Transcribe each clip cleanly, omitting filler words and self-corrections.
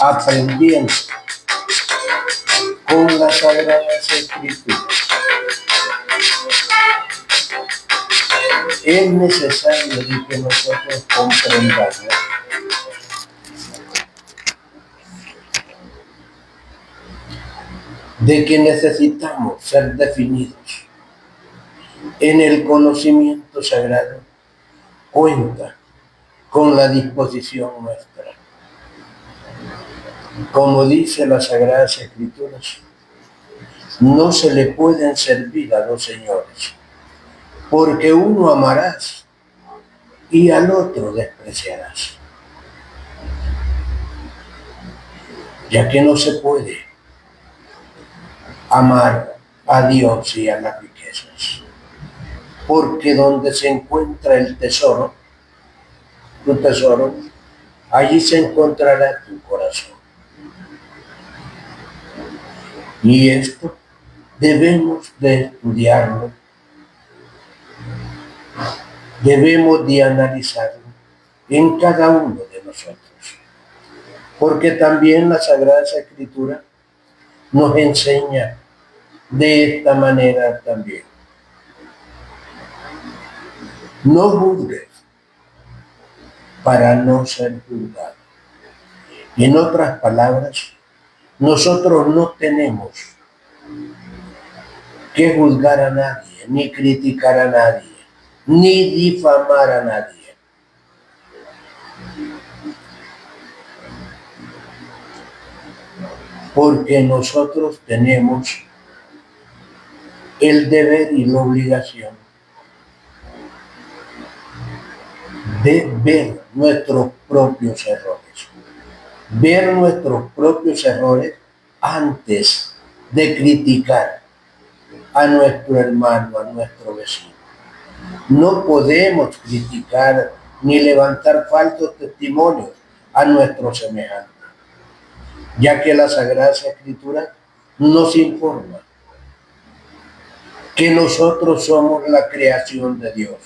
aprendiendo con las Sagradas Escrituras. Es necesario de que nosotros comprendamos de que necesitamos ser definidos en el conocimiento sagrado. Cuenta con la disposición nuestra. Como dice las Sagradas Escrituras, no se le pueden servir a dos señores, porque uno amarás y al otro despreciarás. Ya que no se puede amar a Dios y a las riquezas, porque donde se encuentra el tesoro, tu tesoro, allí se encontrará tu corazón. Y esto debemos de estudiarlo, debemos de analizarlo en cada uno de nosotros, porque también la Sagrada Escritura nos enseña de esta manera también. No juzgues para no ser juzgado. En otras palabras, nosotros no tenemos que juzgar a nadie, ni criticar a nadie, ni difamar a nadie. Porque nosotros tenemos el deber y la obligación de ver nuestros propios errores. Ver nuestros propios errores antes de criticar a nuestro hermano, a nuestro vecino. No podemos criticar ni levantar falsos testimonios a nuestros semejantes, ya que la Sagrada Escritura nos informa que nosotros somos la creación de Dios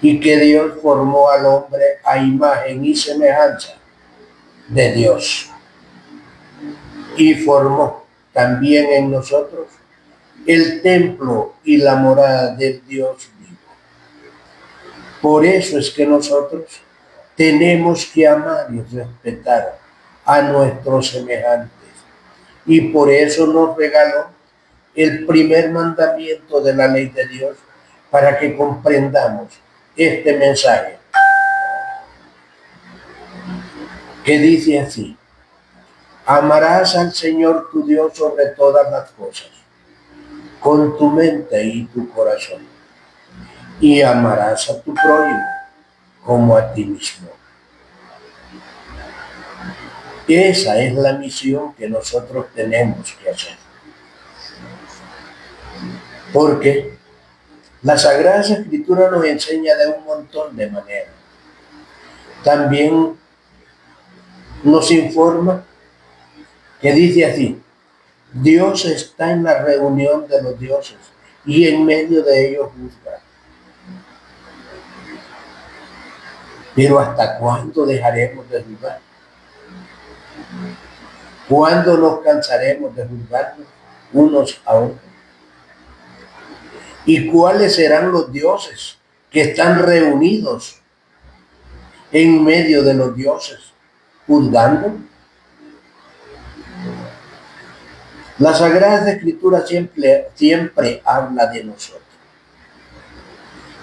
y que Dios formó al hombre a imagen y semejanza de Dios, y formó también en nosotros el templo y la morada del Dios vivo. Por eso es que nosotros tenemos que amar y respetar a nuestros semejantes, y por eso nos regaló el primer mandamiento de la ley de Dios, para que comprendamos este mensaje, que dice así: amarás al Señor tu Dios sobre todas las cosas, con tu mente y tu corazón, y amarás a tu prójimo como a ti mismo. Esa es la misión que nosotros tenemos que hacer. Porque la Sagrada Escritura nos enseña de un montón de maneras. También nos informa que dice así: Dios está en la reunión de los dioses y en medio de ellos juzga. Pero ¿hasta cuándo dejaremos de juzgar? ¿Cuándo nos cansaremos de juzgarnos unos a otros? ¿Y cuáles serán los dioses que están reunidos en medio de los dioses juzgando? La Sagrada Escritura siempre habla de nosotros.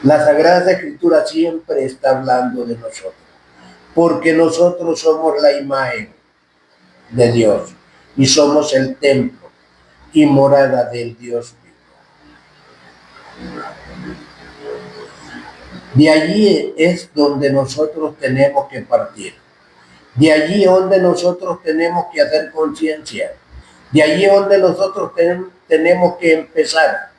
La Sagrada Escritura siempre está hablando de nosotros, porque nosotros somos la imagen de Dios y somos el templo y morada del Dios vivo. De allí es donde nosotros tenemos que partir. De allí es donde nosotros tenemos que hacer conciencia. De allí es donde nosotros tenemos que empezar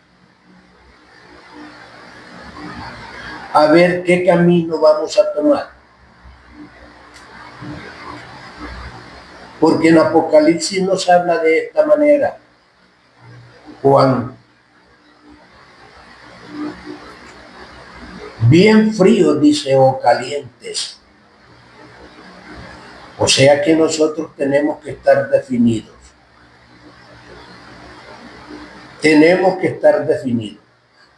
a ver qué camino vamos a tomar. Porque en Apocalipsis nos habla de esta manera. Juan: bien fríos, dice, o calientes. O sea que nosotros tenemos que estar definidos. Tenemos que estar definidos.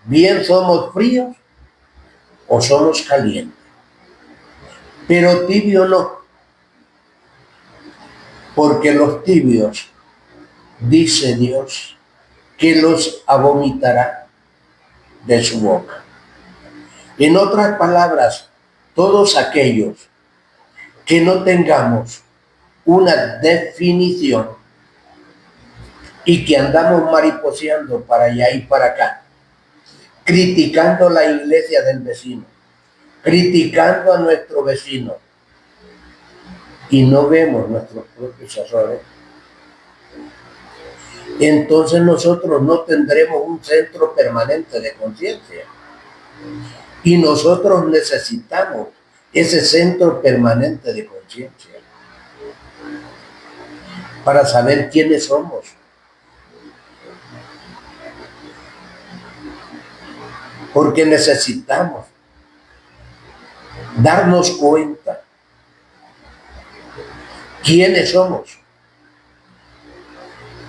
Bien somos fríos o somos calientes. Pero tibio no. Porque los tibios, dice Dios, que los vomitará de su boca. En otras palabras, todos aquellos que no tengamos una definición y que andamos mariposeando para allá y para acá, criticando la iglesia del vecino, criticando a nuestro vecino, y no vemos nuestros propios errores, entonces nosotros no tendremos un centro permanente de conciencia. Y nosotros necesitamos ese centro permanente de conciencia para saber quiénes somos. Porque necesitamos darnos cuenta quiénes somos.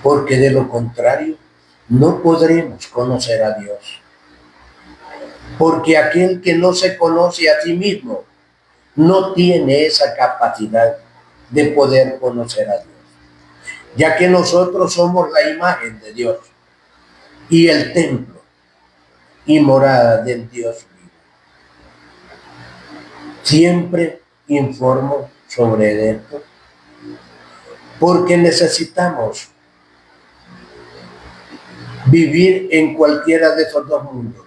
Porque de lo contrario no podremos conocer a Dios. Porque aquel que no se conoce a sí mismo no tiene esa capacidad de poder conocer a Dios. Ya que nosotros somos la imagen de Dios y el templo y morada del Dios vivo. Siempre informo sobre esto porque necesitamos vivir en cualquiera de esos dos mundos,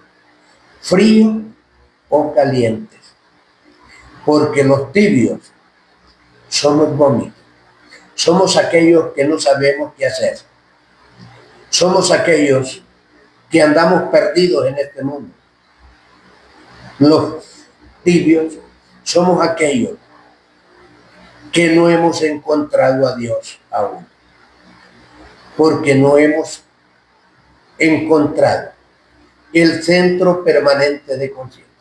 frío o calientes, porque los tibios somos vómitos, somos aquellos que no sabemos qué hacer, somos aquellos que andamos perdidos en este mundo. Los tibios somos aquellos que no hemos encontrado a Dios aún, porque no hemos encontrado el centro permanente de conciencia.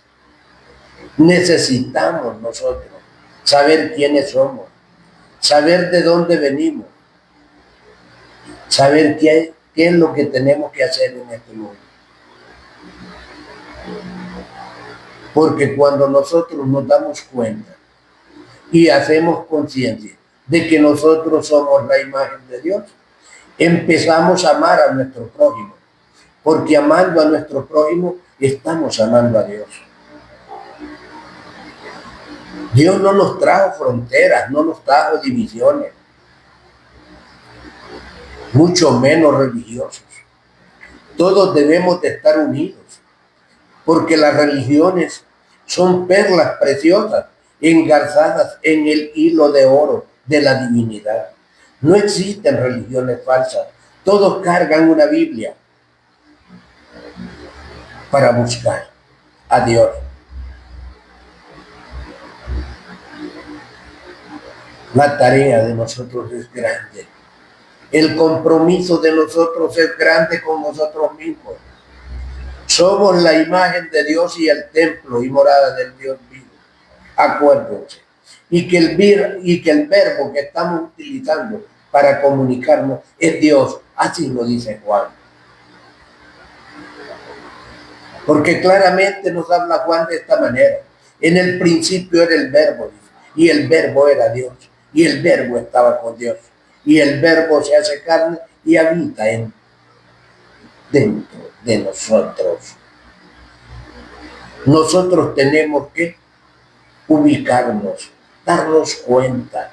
Necesitamos nosotros saber quiénes somos, saber de dónde venimos, saber qué es lo que tenemos que hacer en este mundo. Porque cuando nosotros nos damos cuenta y hacemos conciencia de que nosotros somos la imagen de Dios, empezamos a amar a nuestro prójimo, porque amando a nuestro prójimo estamos amando a Dios. Dios no nos trajo fronteras, no nos trajo divisiones, mucho menos religiosos. Todos debemos de estar unidos, porque las religiones son perlas preciosas engarzadas en el hilo de oro de la divinidad. No existen religiones falsas, todos cargan una Biblia para buscar a Dios. La tarea de nosotros es grande. El compromiso de nosotros es grande con nosotros mismos. Somos la imagen de Dios y el templo y morada del Dios vivo. Acuérdense. Y que el verbo que estamos utilizando para comunicarnos es Dios. Así lo dice Juan. Porque claramente nos habla Juan de esta manera. En el principio era el verbo, y el verbo era Dios, y el verbo estaba con Dios, y el verbo se hace carne y habita dentro de nosotros. Nosotros tenemos que ubicarnos, darnos cuenta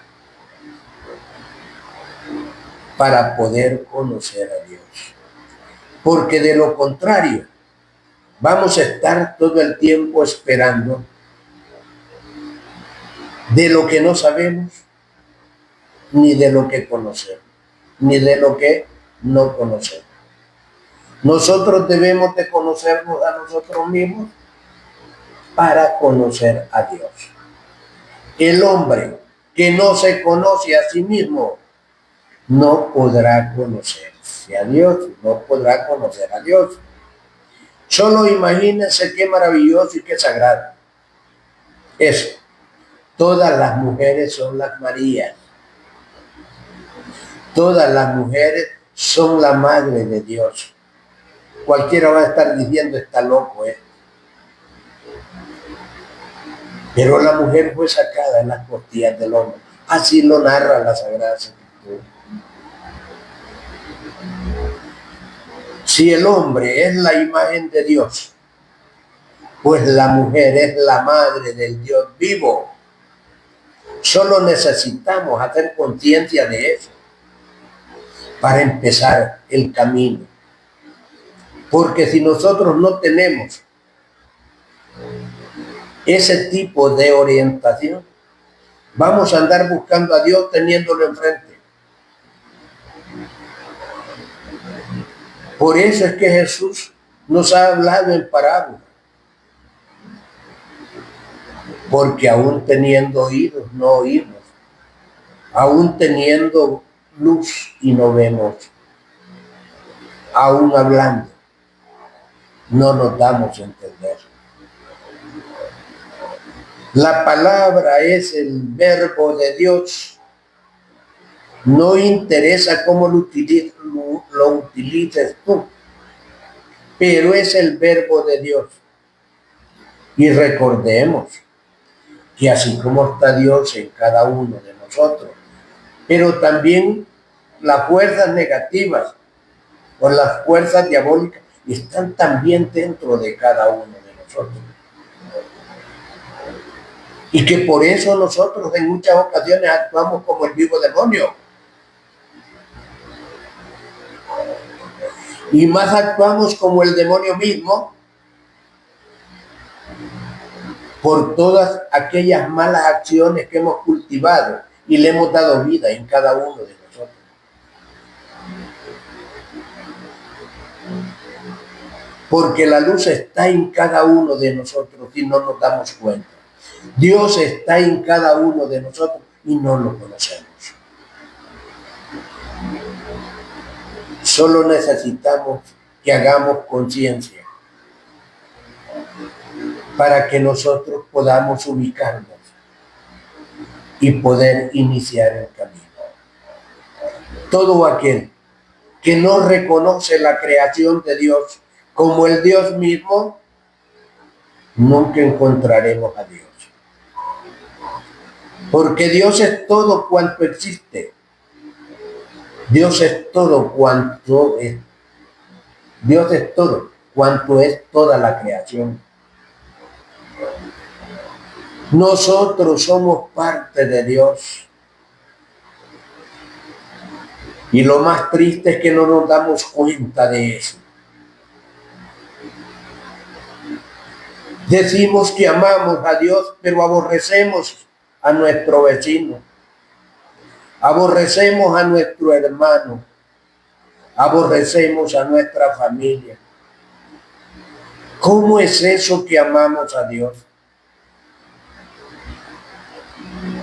para poder conocer a Dios. Porque de lo contrario, vamos a estar todo el tiempo esperando de lo que no sabemos, ni de lo que conocemos, ni de lo que no conocemos. Nosotros debemos de conocernos a nosotros mismos para conocer a Dios. El hombre que no se conoce a sí mismo no podrá conocerse a Dios, no podrá conocer a Dios. Solo imagínense qué maravilloso y qué sagrado. Eso. Todas las mujeres son las Marías. Todas las mujeres son la madre de Dios. Cualquiera va a estar diciendo, está loco, ¿eh? Pero la mujer fue sacada en las costillas del hombre. Así lo narra la Sagrada Escritura. Si el hombre es la imagen de Dios, pues la mujer es la madre del Dios vivo. Solo necesitamos hacer conciencia de eso para empezar el camino. Porque si nosotros no tenemos ese tipo de orientación, vamos a andar buscando a Dios teniéndolo enfrente. Por eso es que Jesús nos ha hablado en parábola. Porque aún teniendo oídos, no oímos. Aún teniendo luz y no vemos. Aún hablando, no nos damos a entender. La palabra es el verbo de Dios. No interesa cómo lo utilices tú, pero es el verbo de Dios. Y recordemos que así como está Dios en cada uno de nosotros, pero también las fuerzas negativas o las fuerzas diabólicas están también dentro de cada uno de nosotros. Y que por eso nosotros en muchas ocasiones actuamos como el vivo demonio. Y más actuamos como el demonio mismo por todas aquellas malas acciones que hemos cultivado y le hemos dado vida en cada uno de nosotros. Porque la luz está en cada uno de nosotros y no nos damos cuenta. Dios está en cada uno de nosotros y no lo conocemos. Solo necesitamos que hagamos conciencia para que nosotros podamos ubicarnos y poder iniciar el camino. Todo aquel que no reconoce la creación de Dios como el Dios mismo, nunca encontraremos a Dios. Porque Dios es todo cuanto existe. Dios es todo cuanto es. Dios es todo cuanto es toda la creación. Nosotros somos parte de Dios. Y lo más triste es que no nos damos cuenta de eso. Decimos que amamos a Dios, pero aborrecemos a nuestro vecino. Aborrecemos a nuestro hermano. Aborrecemos a nuestra familia. ¿Cómo es eso que amamos a Dios?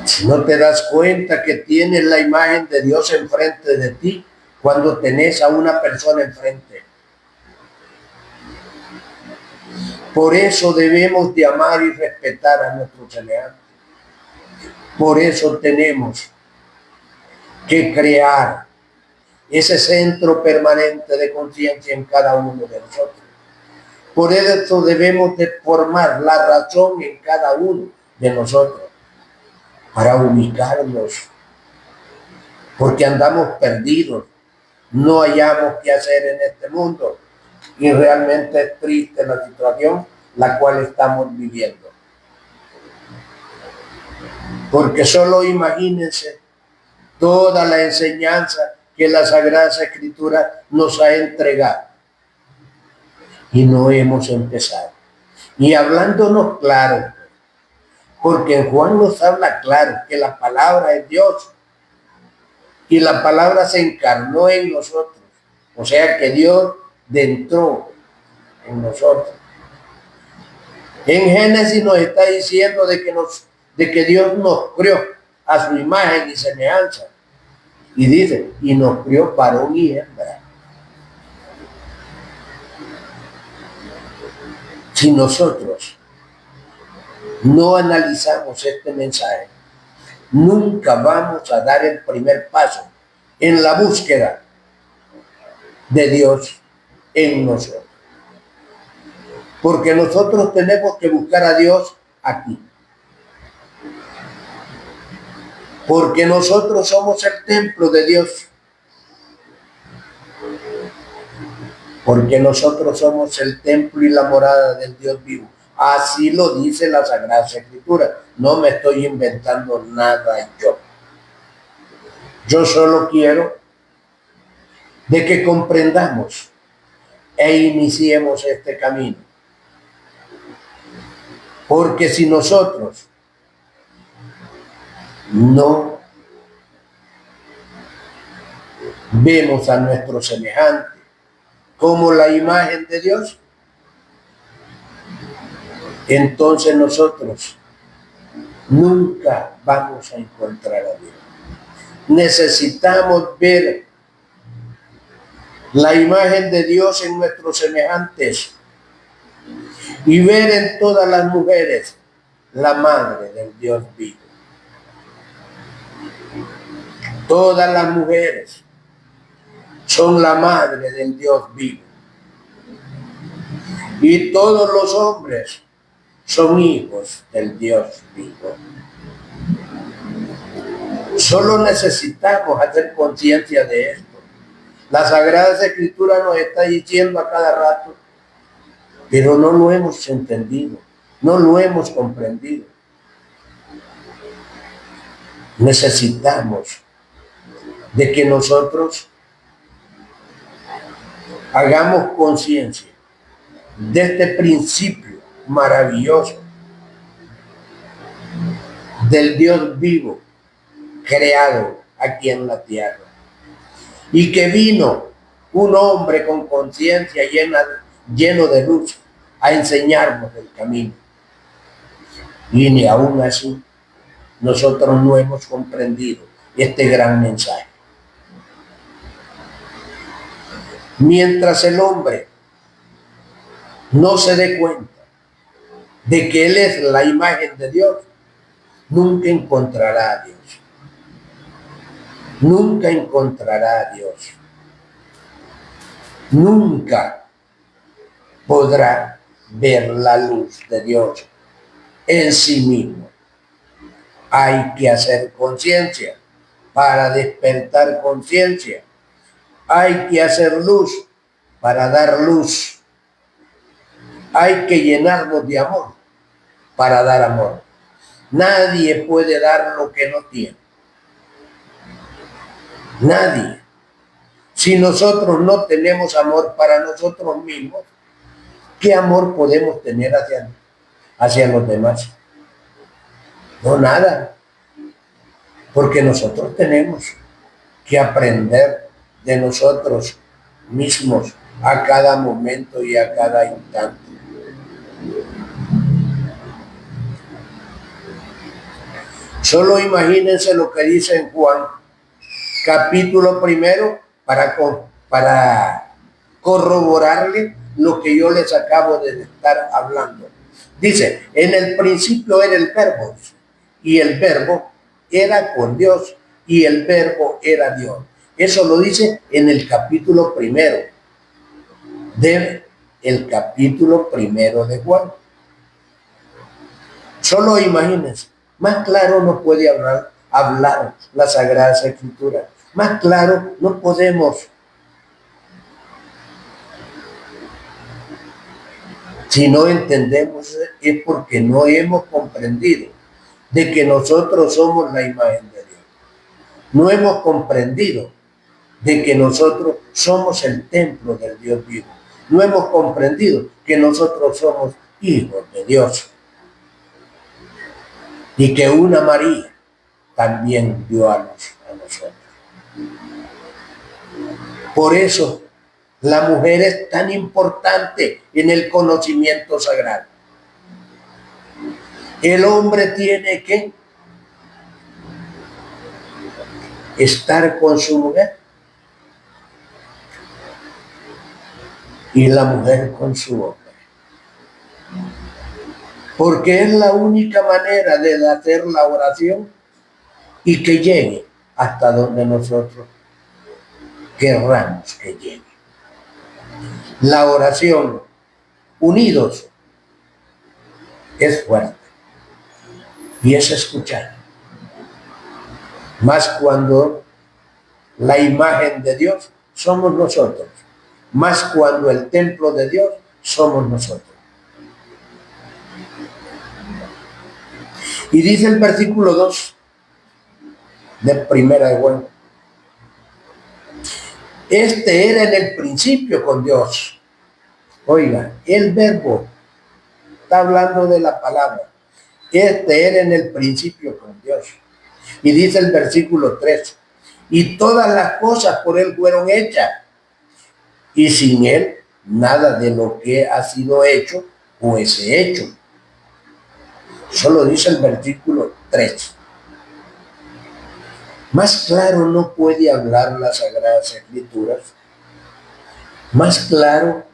Si no te das cuenta que tienes la imagen de Dios enfrente de ti cuando tenés a una persona enfrente. Por eso debemos de amar y respetar a nuestros semejantes. Por eso tenemos que crear ese centro permanente de conciencia en cada uno de nosotros. Por eso debemos de formar la razón en cada uno de nosotros para ubicarnos, porque andamos perdidos, no hallamos qué hacer en este mundo y realmente es triste la situación la cual estamos viviendo. Porque solo imagínense toda la enseñanza que la Sagrada Escritura nos ha entregado y no hemos empezado. Y hablándonos claro, porque en Juan nos habla claro que la palabra es Dios y la palabra se encarnó en nosotros. O sea que Dios entró en nosotros. En Génesis nos está diciendo de que Dios nos crió a su imagen y semejanza. Y dice, y nos crió varón y hembra. Si nosotros no analizamos este mensaje, nunca vamos a dar el primer paso en la búsqueda de Dios en nosotros. Porque nosotros tenemos que buscar a Dios aquí. Porque nosotros somos el templo de Dios. Porque nosotros somos el templo y la morada del Dios vivo. Así lo dice la Sagrada Escritura. No me estoy inventando nada yo. Yo solo quiero de que comprendamos e iniciemos este camino. Porque si nosotros no vemos a nuestro semejante como la imagen de Dios, entonces nosotros nunca vamos a encontrar a Dios. Necesitamos ver la imagen de Dios en nuestros semejantes y ver en todas las mujeres la madre del Dios vivo. Todas las mujeres son la madre del Dios vivo. Y todos los hombres son hijos del Dios vivo. Solo necesitamos hacer conciencia de esto. La Sagrada Escritura nos está diciendo a cada rato, pero no lo hemos entendido, no lo hemos comprendido. Necesitamos de que nosotros hagamos conciencia de este principio maravilloso del Dios vivo creado aquí en la tierra, y que vino un hombre con conciencia lleno de luz a enseñarnos el camino. Y ni aún así nosotros no hemos comprendido este gran mensaje. Mientras el hombre no se dé cuenta de que él es la imagen de Dios, nunca encontrará a Dios. Nunca encontrará a Dios. Nunca podrá ver la luz de Dios en sí mismo. Hay que hacer conciencia para despertar conciencia. Hay que hacer luz para dar luz. Hay que llenarnos de amor para dar amor. Nadie puede dar lo que no tiene. Nadie. Si nosotros no tenemos amor para nosotros mismos, ¿qué amor podemos tener hacia los demás? No, nada. Porque nosotros tenemos que aprender de nosotros mismos a cada momento y a cada instante. Solo imagínense lo que dice en Juan, capítulo 1, para corroborarle lo que yo les acabo de estar hablando. Dice, en el principio era el verbo, y el verbo era con Dios, y el verbo era Dios. Eso lo dice en el capítulo 1 de Juan. Solo imagínense, más claro no puede hablar la Sagrada Escritura. Más claro no podemos. Si no entendemos es porque no hemos comprendido de que nosotros somos la imagen de Dios. No hemos comprendido de que nosotros somos el templo del Dios vivo. No hemos comprendido que nosotros somos hijos de Dios. Y que una María también dio a nosotros. Por eso la mujer es tan importante en el conocimiento sagrado. El hombre tiene que estar con su mujer y la mujer con su hombre. porque es la única manera de hacer la oración y que llegue hasta donde nosotros querramos que llegue. La oración unidos es fuerte y es escuchar. Más cuando la imagen de Dios somos nosotros, más cuando el templo de Dios somos nosotros. Y dice el versículo 2 de Primera de Juan: este era en el principio con Dios. Oiga, el verbo está hablando de la palabra. Este era en el principio con Dios. Y dice el versículo 3: y todas las cosas por él fueron hechas, y sin él nada de lo que ha sido hecho fuese hecho. Solo dice el versículo 3. Más claro no puede hablar las Sagradas Escrituras. Más claro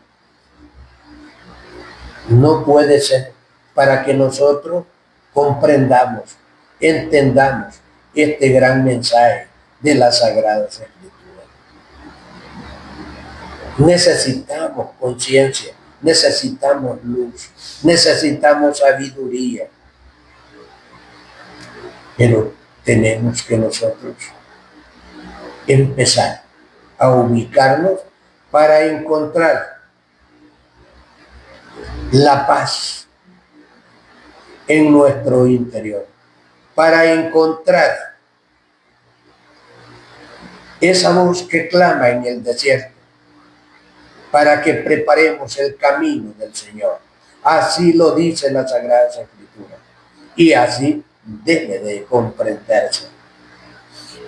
no puede ser para que nosotros comprendamos, entendamos este gran mensaje de las Sagradas Escrituras. Necesitamos conciencia, necesitamos luz, necesitamos sabiduría, pero tenemos que nosotros empezar a ubicarnos para encontrar la paz en nuestro interior, para encontrar esa voz que clama en el desierto, para que preparemos el camino del Señor. Así lo dice la Sagrada Escritura y así debe de comprenderse.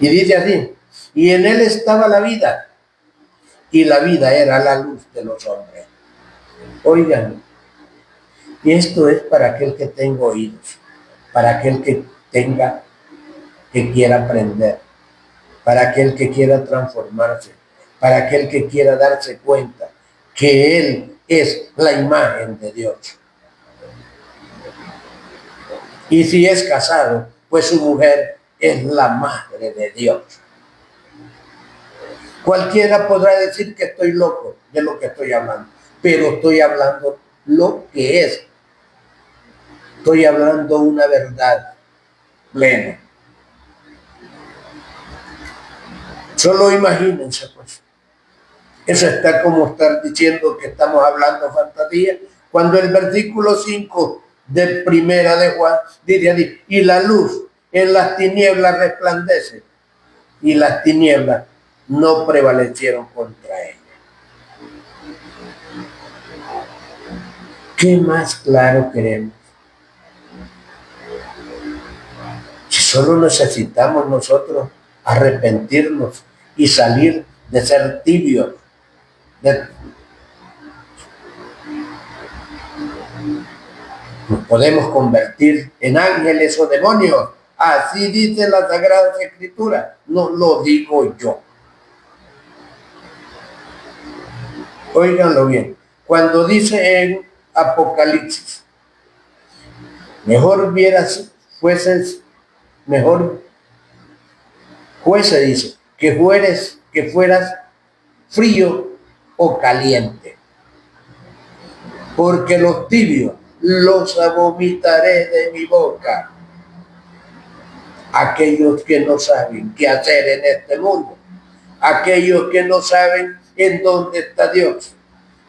Y dice así: y en él estaba la vida, y la vida era la luz de los hombres. Oigan, y esto es para aquel que tenga oídos, para aquel que quiera aprender, para aquel que quiera transformarse, para aquel que quiera darse cuenta que él es la imagen de Dios. Y si es casado, pues su mujer es la madre de Dios. Cualquiera podrá decir que estoy loco de lo que estoy hablando, pero estoy hablando lo que es. Estoy hablando una verdad plena. Solo imagínense, pues. Eso está como estar diciendo que estamos hablando fantasía, cuando el versículo 5 de Primera de Juan dice: y la luz en las tinieblas resplandece, y las tinieblas no prevalecieron contra ella. ¿Qué más claro queremos? Si solo necesitamos nosotros arrepentirnos y salir de ser tibios, nos podemos convertir en ángeles o demonios. Así dice la Sagrada Escritura, no lo digo yo. Óiganlo bien, cuando dice en Apocalipsis: mejor fuese, dice, que fueras frío o caliente, porque los tibios los vomitaré de mi boca. Aquellos que no saben qué hacer en este mundo, aquellos que no saben en dónde está Dios,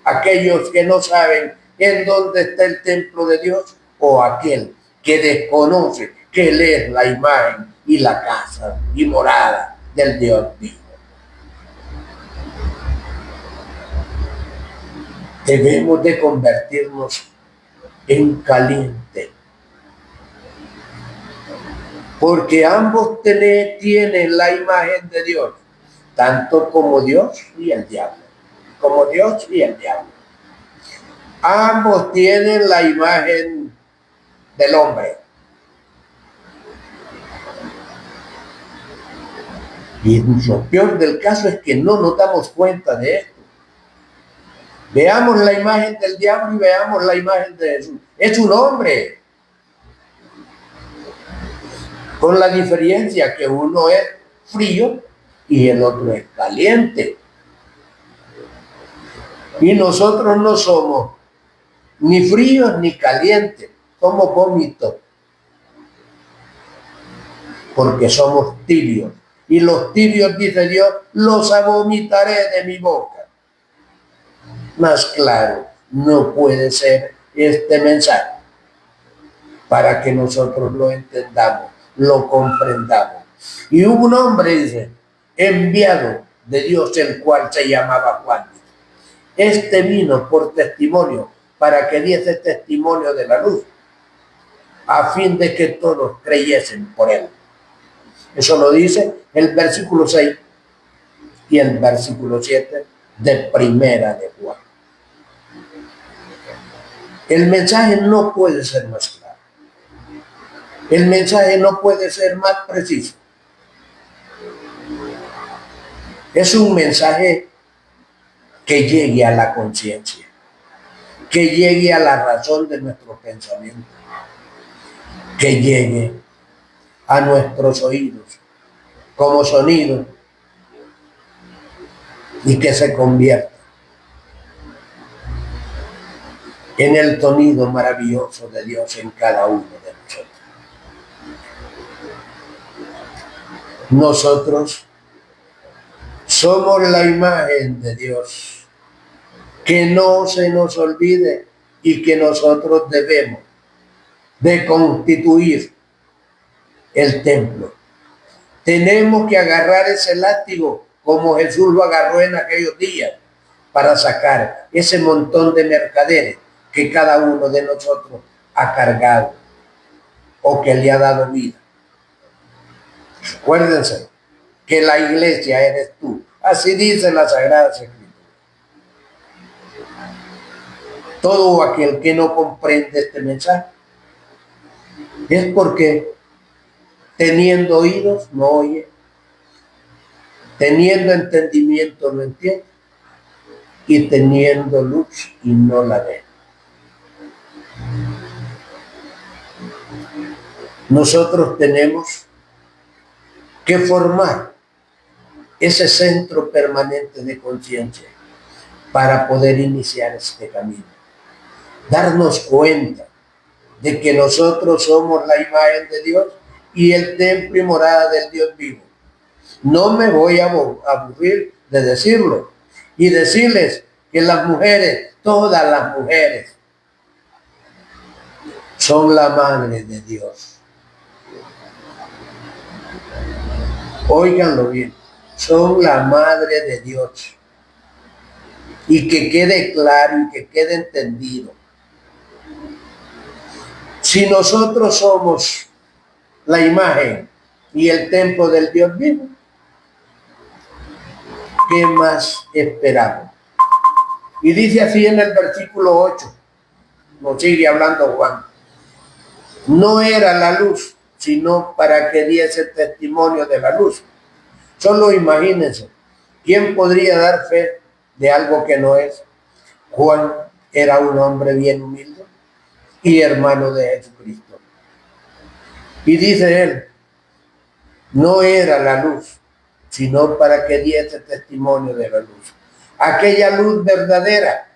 aquellos que no saben en dónde está el templo de Dios, o aquel que desconoce que Él es la imagen y la casa y morada del Dios vivo. Debemos de convertirnos en caliente, porque ambos tienen la imagen de Dios, tanto como Dios y el diablo, como Dios y el diablo. Ambos tienen la imagen del hombre. Y lo peor del caso es que no nos damos cuenta de esto. Veamos la imagen del diablo y veamos la imagen de Jesús. Es un hombre, con la diferencia que uno es frío y el otro es caliente. Y nosotros no somos ni fríos ni calientes, somos vómitos, porque somos tibios. Y los tibios, dice Dios, los vomitaré de mi boca. Más claro, no puede ser este mensaje para que nosotros lo entendamos, lo comprendamos. Y hubo un hombre, dice, enviado de Dios, el cual se llamaba Juan. Este vino por testimonio, para que diese testimonio de la luz, a fin de que todos creyesen por él. Eso lo dice el versículo 6 y el versículo 7 de Primera de Juan. El mensaje no puede ser más claro. El mensaje no puede ser más preciso. Es un mensaje que llegue a la conciencia, que llegue a la razón de nuestro pensamiento, que llegue a nuestros oídos como sonido y que se convierta en el sonido maravilloso de Dios en cada uno de nosotros. Nosotros somos la imagen de Dios. Que no se nos olvide y que nosotros debemos de constituir el templo. Tenemos que agarrar ese látigo como Jesús lo agarró en aquellos días para sacar ese montón de mercaderes que cada uno de nosotros ha cargado o que le ha dado vida. Acuérdense que la iglesia eres tú. Así dice la Sagrada Escritura. Todo aquel que no comprende este mensaje es porque teniendo oídos no oye, teniendo entendimiento no entiende y teniendo luz y no la ve. Nosotros tenemos que formar ese centro permanente de conciencia para poder iniciar este camino. Darnos cuenta de que nosotros somos la imagen de Dios y el templo y morada del Dios vivo. No me voy a aburrir de decirlo y decirles que las mujeres, todas las mujeres, son la madre de Dios. Óiganlo bien, son la madre de Dios. Y que quede claro y que quede entendido. Si nosotros somos la imagen y el templo del Dios vivo, ¿qué más esperamos? Y dice así en el versículo 8, nos sigue hablando Juan. No era la luz, sino para que diese testimonio de la luz. Solo imagínense, ¿quién podría dar fe de algo que no es? Juan era un hombre bien humilde y hermano de Jesucristo. Y dice él, no era la luz, sino para que diese testimonio de la luz. Aquella luz verdadera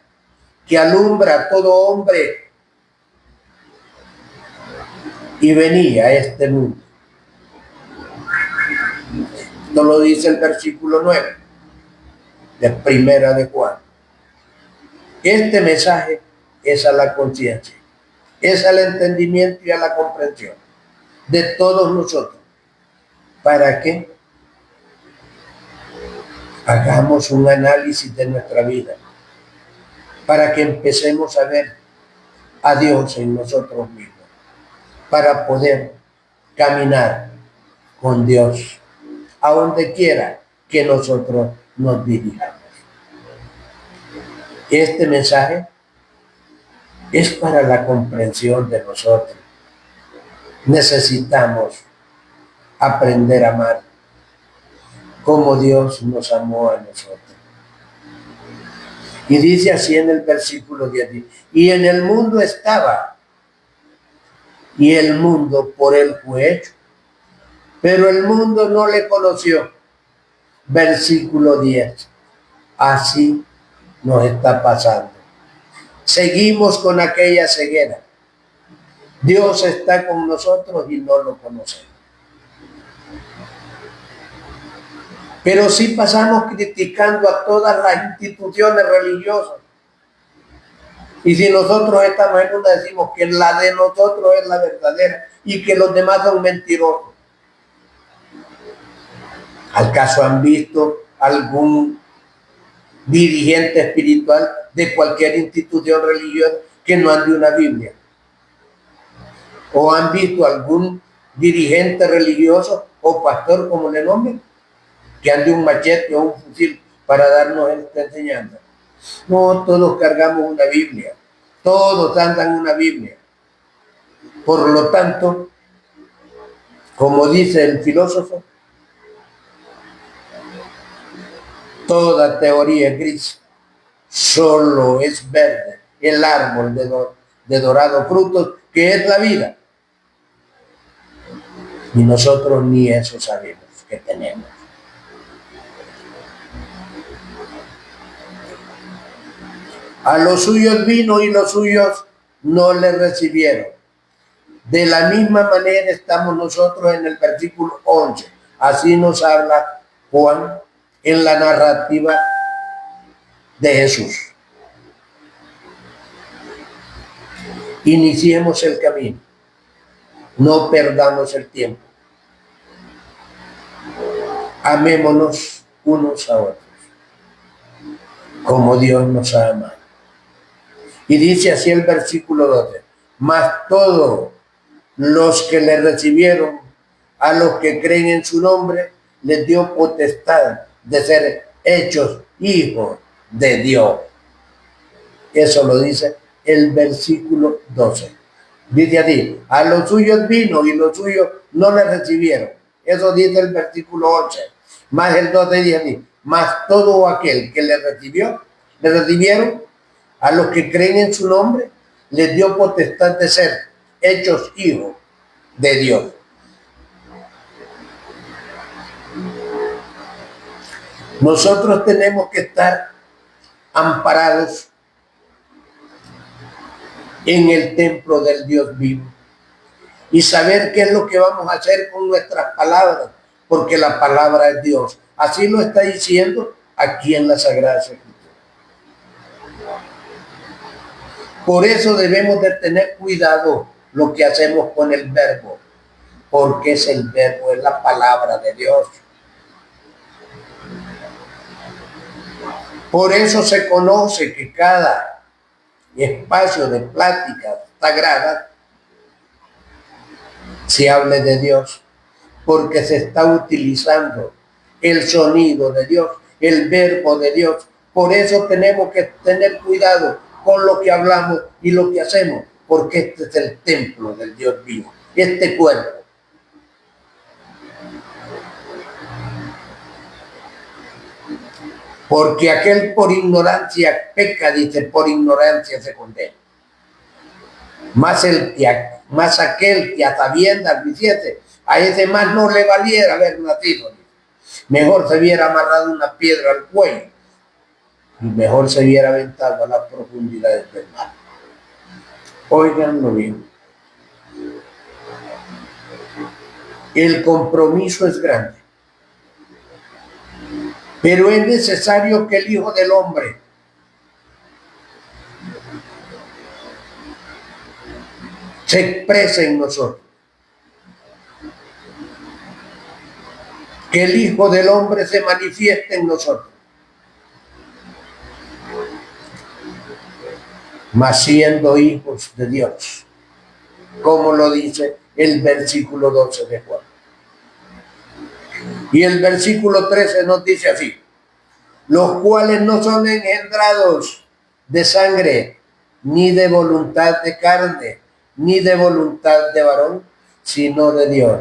que alumbra a todo hombre y venía a este mundo. Esto lo dice el versículo 9 de Primera de Juan. Este mensaje es a la conciencia, es al entendimiento y a la comprensión de todos nosotros. ¿Para qué? Hagamos un análisis de nuestra vida, para que empecemos a ver a Dios en nosotros mismos, para poder caminar con Dios a donde quiera que nosotros nos dirijamos. Este mensaje es para la comprensión de nosotros. Necesitamos aprender a amar como Dios nos amó a nosotros. Y dice así en el versículo 10, y en el mundo estaba, y el mundo por él fue hecho, pero el mundo no le conoció. Versículo 10, así nos está pasando. Seguimos con aquella ceguera. Dios está con nosotros y no lo conocemos. Pero sí pasamos criticando a todas las instituciones religiosas. Y si nosotros estamos en una, decimos que la de nosotros es la verdadera y que los demás son mentirosos. ¿Acaso han visto algún dirigente espiritual de cualquier institución religiosa que no ande una Biblia? ¿O han visto algún dirigente religioso o pastor, como le nombren, que ande un machete o un fusil para darnos esta enseñanza? No, todos cargamos una Biblia, todos andan una Biblia. Por lo tanto, como dice el filósofo, toda teoría es gris, solo es verde el árbol de dorados frutos, que es la vida. Y nosotros ni eso sabemos que tenemos. A los suyos vino y los suyos no le recibieron. De la misma manera estamos nosotros en el versículo 11. Así nos habla Juan en la narrativa de Jesús. Iniciemos el camino. No perdamos el tiempo. Amémonos unos a otros, como Dios nos ha amado. Y dice así el versículo 12. Mas todos los que le recibieron, a los que creen en su nombre, les dio potestad de ser hechos hijos de Dios. Eso lo dice el versículo 12. Dice así, a los suyos vino y los suyos no le recibieron. Eso dice el versículo 11. Más el 12 dice así, más todo aquel que le recibieron, a los que creen en su nombre, les dio potestad de ser hechos hijos de Dios. Nosotros tenemos que estar amparados en el templo del Dios vivo y saber qué es lo que vamos a hacer con nuestras palabras, porque la palabra es Dios. Así lo está diciendo aquí en la Sagrada Escritura. Por eso debemos de tener cuidado lo que hacemos con el verbo, porque es el verbo, es la palabra de Dios. Por eso se conoce que cada espacio de pláticas sagradas se hable de Dios, porque se está utilizando el sonido de Dios, el verbo de Dios. Por eso tenemos que tener cuidado con lo que hablamos y lo que hacemos, porque este es el templo del Dios vivo, este cuerpo. Porque aquel por ignorancia peca, dice, por ignorancia se condena. Más aquel que a sabiendas lo hiciese, a ese más no le valiera haber nacido. Mejor se hubiera amarrado una piedra al cuello y mejor se hubiera aventado a las profundidades del mar. Óiganlo bien. El compromiso es grande, pero es necesario que el Hijo del Hombre se exprese en nosotros. Que el Hijo del Hombre se manifieste en nosotros. Mas siendo hijos de Dios, como lo dice el versículo 12 de Juan. Y el versículo 13 nos dice así, los cuales no son engendrados de sangre, ni de voluntad de carne, ni de voluntad de varón, sino de Dios.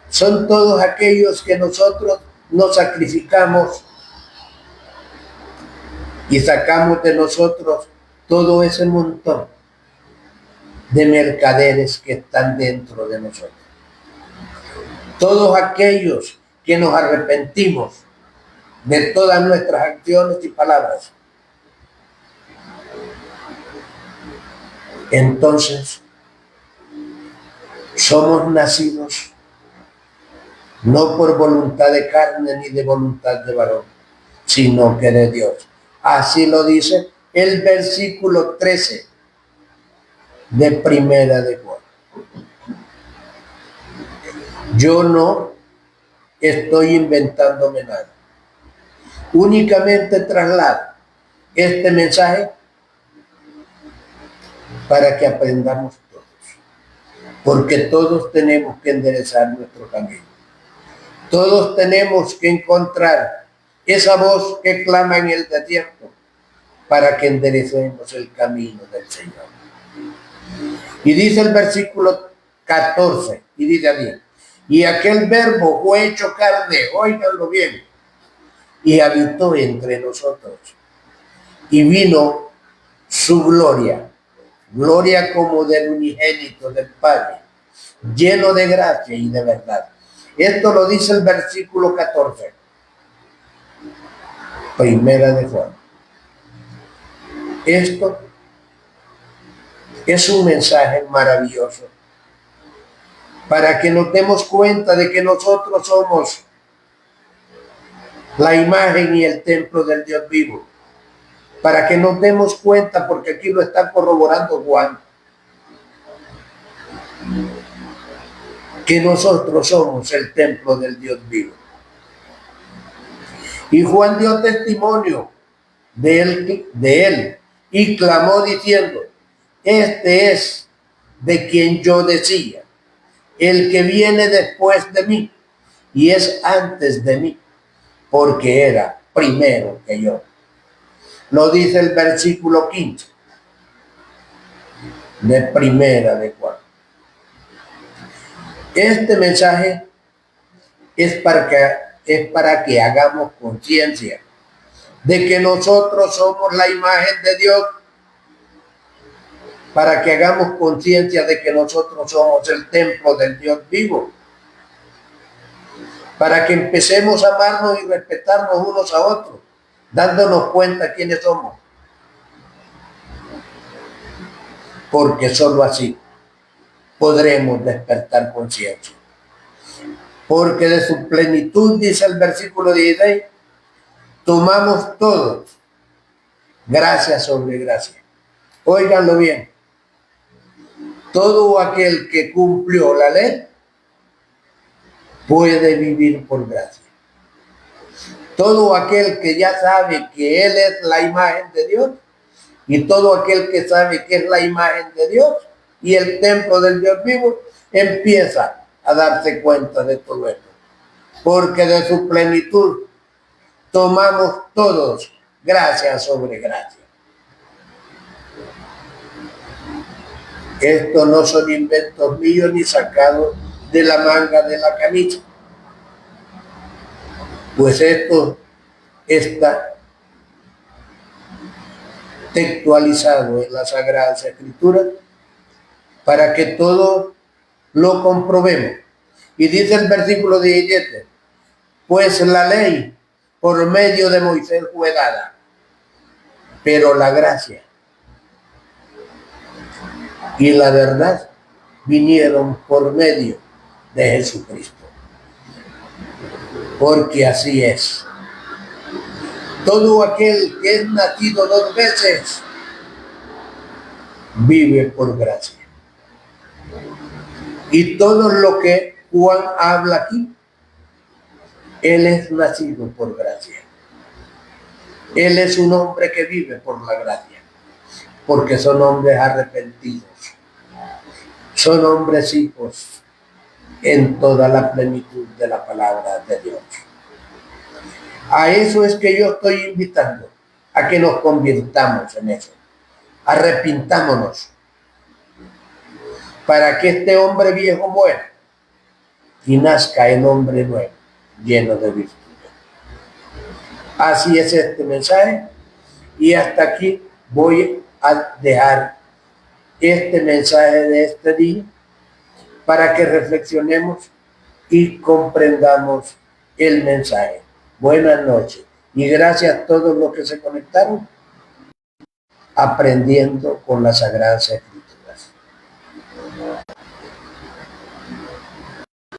Son todos aquellos que nosotros nos sacrificamos y sacamos de nosotros todo ese montón de mercaderes que están dentro de nosotros. Todos aquellos que nos arrepentimos de todas nuestras acciones y palabras, entonces somos nacidos no por voluntad de carne ni de voluntad de varón, sino que de Dios. Así lo dice el versículo 13 de Primera de Juan. Yo no estoy inventándome nada. Únicamente traslado este mensaje para que aprendamos todos. Porque todos tenemos que enderezar nuestro camino. Todos tenemos que encontrar esa voz que clama en el desierto para que enderecemos el camino del Señor. Y dice el versículo 14, y dice así: y aquel verbo fue hecho carne, óiganlo bien, y habitó entre nosotros. Y vino su gloria, gloria como del unigénito del Padre, lleno de gracia y de verdad. Esto lo dice el versículo 14, Primera de Juan. Esto es un mensaje maravilloso para que nos demos cuenta de que nosotros somos la imagen y el templo del Dios vivo. Para que nos demos cuenta, porque aquí lo está corroborando Juan, que nosotros somos el templo del Dios vivo. Y Juan dio testimonio de él y clamó diciendo: este es de quien yo decía, el que viene después de mí y es antes de mí, porque era primero que yo. Lo dice el versículo 15 de Primera de Juan. Este mensaje es para que hagamos conciencia de que nosotros somos la imagen de Dios, para que hagamos conciencia de que nosotros somos el templo del Dios vivo, para que empecemos a amarnos y respetarnos unos a otros, dándonos cuenta quiénes somos. Porque solo así podremos despertar conciencia. Porque de su plenitud, dice el versículo 16, tomamos todos gracia sobre gracia. Óiganlo bien. Todo aquel que cumplió la ley puede vivir por gracia. Todo aquel que ya sabe que Él es la imagen de Dios, y todo aquel que sabe que es la imagen de Dios y el templo del Dios vivo, empieza a darse cuenta de todo esto. Porque de su plenitud tomamos todos gracia sobre gracia. Estos no son inventos míos ni sacados de la manga de la camisa. Pues esto está textualizado en las Sagradas Escrituras para que todos lo comprobemos. Y dice el versículo 17, pues la ley por medio de Moisés fue dada, pero la gracia y la verdad vinieron por medio de Jesucristo. Porque así es. Todo aquel que es nacido dos veces vive por gracia. Y todo lo que Juan habla aquí, él es nacido por gracia. Él es un hombre que vive por la gracia, porque son hombres arrepentidos, son hombres hijos en toda la plenitud de la palabra de Dios. A eso es que yo estoy invitando, a que nos convirtamos en eso. Arrepintámonos para que este hombre viejo muera y nazca el hombre nuevo, lleno de virtud. Así es este mensaje, Y hasta aquí voy a dejar este mensaje de este día para que reflexionemos y comprendamos el mensaje. Buenas noches y gracias a todos los que se conectaron aprendiendo con las Sagradas Escrituras.